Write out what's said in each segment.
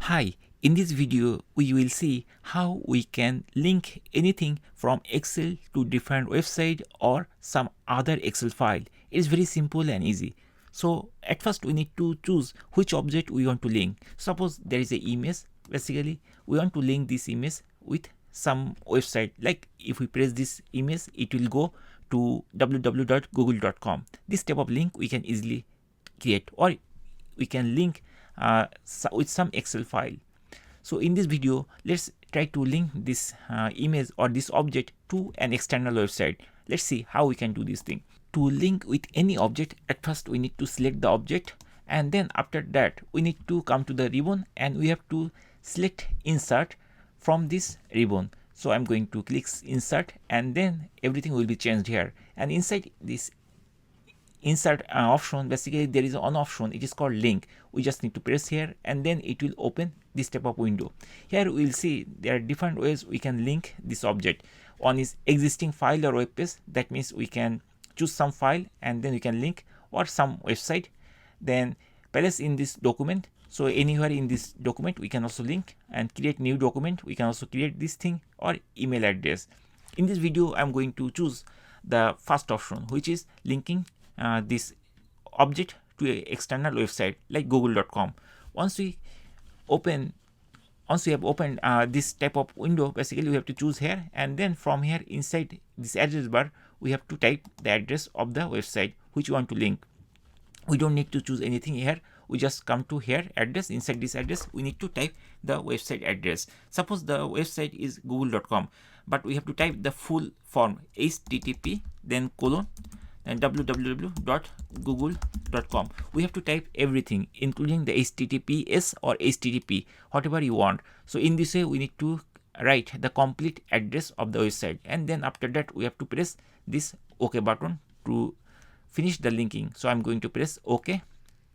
Hi, in this video we will see how we can link anything from Excel to different website or some other Excel file. It is very simple and easy. So at first we need to choose which object we want to link. Suppose there is an image. Basically we want to link this image with some website. Like if we press this image, it will go to www.google.com. This type of link we can easily create, or we can link with some Excel file. So in this video, let's try to link this image or this object to an external website. Let's see how we can do this thing. To link with any object, at first we need to select the object, and then after that we need to come to the ribbon and we have to select insert from this ribbon. So I'm going to click insert, and then everything will be changed here. And inside this insert option, basically there is an option, it is called link. We just need to press here and then it will open this type of window. Here we will see there are different ways we can link this object. One is existing file or web page. That means we can choose some file and then we can link, or some website, then place in this document. So anywhere in this document we can also link, and create new document. We can also create this thing, or email address. In this video I'm going to choose the first option, which is linking this object to an external website like google.com. Once we have opened this type of window, basically we have to choose here, and then from here inside this address bar we have to type the address of the website which we want to link. We don't need to choose anything here. We just come to here, address. Inside this address we need to type the website address. Suppose the website is google.com, but we have to type the full form, http then colon and www.google.com. We have to type everything, including the https or http, whatever you want. So in this way we need to write the complete address of the website, and then after that we have to press this OK button to finish the linking. So I'm going to press OK,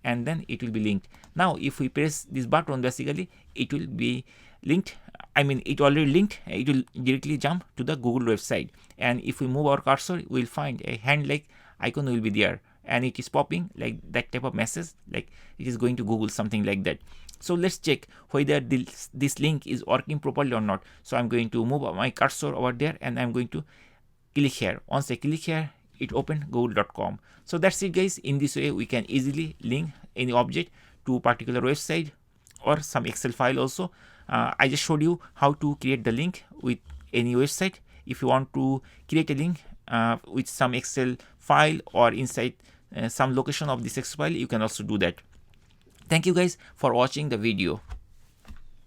and then it will be linked. Now if we press this button, basically it will be linked. I mean, it already linked. It will directly jump to the Google website, and if we move our cursor, we will find a hand like icon will be there, and it is popping like that type of message, like it is going to Google, something like that. So let's check whether this link is working properly or not. So I'm going to move my cursor over there, and I'm going to click here. Once I click here, it opened google.com. So that's it guys. In this way we can easily link any object to a particular website or some Excel file also. I just showed you how to create the link with any website. If you want to create a link with some Excel file or inside some location of this Excel file, you can also do that. Thank you guys for watching the video.